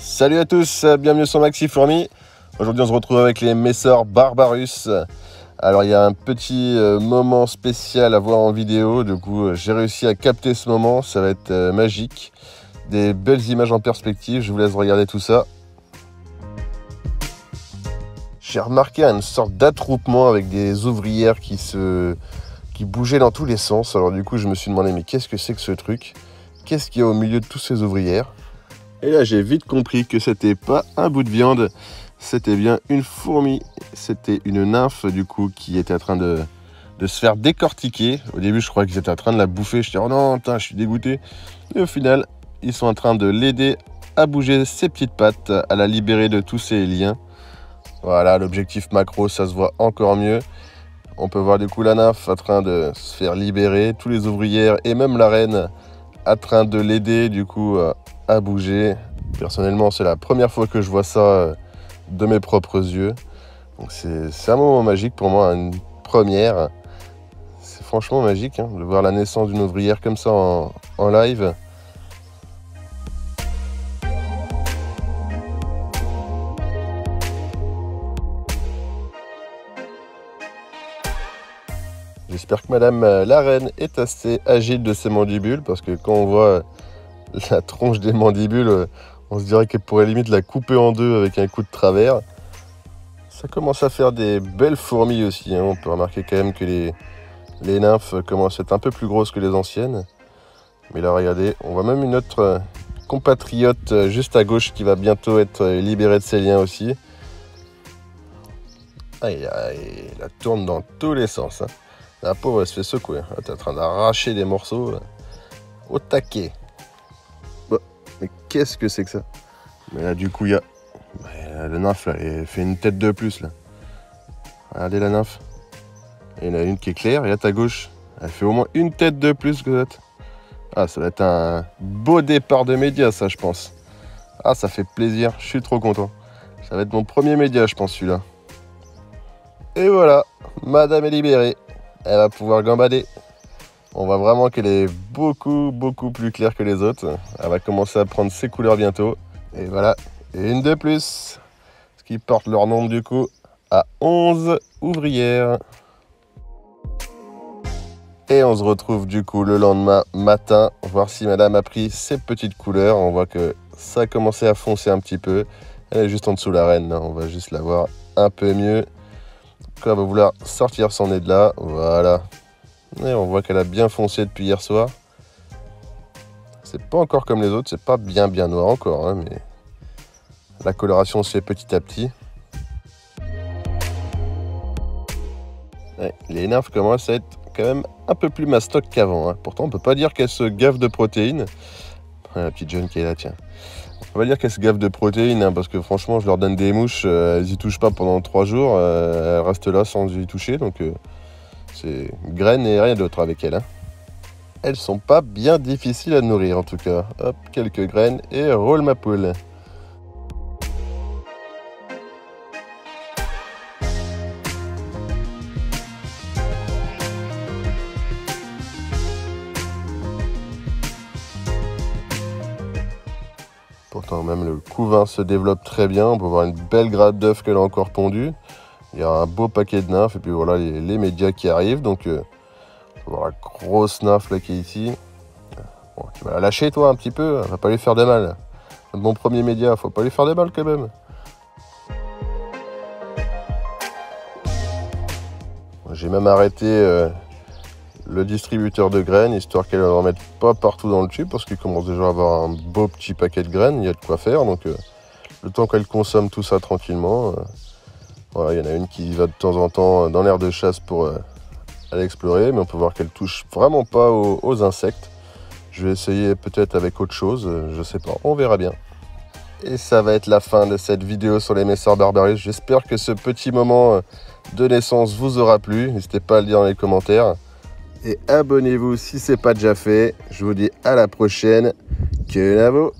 Salut à tous, bienvenue sur Maxi Fourmi. Aujourd'hui on se retrouve avec les Messor Barbarus. Alors il y a un petit moment spécial à voir en vidéo, du coup j'ai réussi à capter ce moment, ça va être magique. Des belles images en perspective, je vous laisse regarder tout ça. J'ai remarqué une sorte d'attroupement avec des ouvrières qui bougeaient dans tous les sens. Alors du coup je me suis demandé mais qu'est-ce que c'est que ce truc? Qu'est-ce qu'il y a au milieu de tous ces ouvrières? Et là, j'ai vite compris que c'était pas un bout de viande, c'était bien une fourmi. C'était une nymphe, du coup, qui était en train de se faire décortiquer. Au début, je crois qu'ils étaient en train de la bouffer. Je dis, oh non, putain, je suis dégoûté. Et au final, ils sont en train de l'aider à bouger ses petites pattes, à la libérer de tous ses liens. Voilà, l'objectif macro, ça se voit encore mieux. On peut voir du coup la nymphe en train de se faire libérer, tous les ouvrières et même la reine en train de l'aider, du coup, à bouger. Personnellement, c'est la première fois que je vois ça de mes propres yeux. Donc c'est un moment magique pour moi, une première. C'est franchement magique de voir la naissance d'une ouvrière comme ça en live. J'espère que Madame la Reine est assez agile de ses mandibules, parce que quand on voit la tronche des mandibules, on se dirait qu'elle pourrait limite la couper en deux avec un coup de travers. Ça commence à faire des belles fourmis aussi. On peut remarquer quand même que les nymphes commencent à être un peu plus grosses que les anciennes. Mais là, regardez, on voit même une autre compatriote juste à gauche qui va bientôt être libérée de ses liens aussi. Aïe, aïe, elle tourne dans tous les sens. La pauvre, elle se fait secouer. Elle est en train d'arracher des morceaux au taquet. Bon, mais qu'est-ce que c'est que ça? Mais là, du coup, il y a... La nymphe, là, elle fait une tête de plus, là. Regardez la nymphe. Il y en a une qui est claire, et à ta gauche, elle fait au moins une tête de plus que l'autre. Ah, ça va être un beau départ de média, ça, je pense. Ah, ça fait plaisir, je suis trop content. Ça va être mon premier média, je pense, celui-là. Et voilà, Madame est libérée. Elle va pouvoir gambader. On voit vraiment qu'elle est beaucoup plus claire que les autres. Elle va commencer à prendre ses couleurs bientôt. Et voilà, une de plus. Ce qui porte leur nombre du coup à 11 ouvrières. Et on se retrouve du coup le lendemain matin, voir si Madame a pris ses petites couleurs. On voit que ça a commencé à foncer un petit peu. Elle est juste en dessous de la reine, on va juste la voir un peu mieux. Quand elle va vouloir sortir son nez de là, voilà. Et on voit qu'elle a bien foncé depuis hier soir. C'est pas encore comme les autres, c'est pas bien noir encore, mais la coloration se fait petit à petit. Ouais, les nymphes commencent à être quand même un peu plus mastoc qu'avant. Pourtant, on peut pas dire qu'elles se gavent de protéines. La petite jeune qui est là, tiens. On peut pas dire qu'elles se gavent de protéines, parce que franchement, je leur donne des mouches, elles y touchent pas pendant 3 jours, elles restent là sans y toucher, donc c'est graines et rien d'autre avec elles. Elles sont pas bien difficiles à nourrir en tout cas. Hop, quelques graines et roule ma poule. Pourtant même le couvain se développe très bien, on peut voir une belle grappe d'œufs qu'elle a encore pondue. Il y a un beau paquet de nymphes et puis voilà les médias qui arrivent. Donc on peut voir la grosse nymphe là qui est ici. Bon, tu vas la lâcher toi un petit peu, va pas lui faire de mal. Mon premier média, faut pas lui faire de mal quand même. J'ai même arrêté le distributeur de graines, histoire qu'elle n'en mette pas partout dans le tube, parce qu'il commence déjà à avoir un beau petit paquet de graines, il y a de quoi faire. Donc le temps qu'elle consomme tout ça tranquillement, voilà, il y en a une qui va de temps en temps dans l'aire de chasse pour aller explorer, mais on peut voir qu'elle touche vraiment pas aux insectes. Je vais essayer peut-être avec autre chose, je sais pas, on verra bien. Et ça va être la fin de cette vidéo sur les Messor Barbarus. J'espère que ce petit moment de naissance vous aura plu. N'hésitez pas à le dire dans les commentaires. Et abonnez-vous si ce n'est pas déjà fait. Je vous dis à la prochaine. Que la vaut.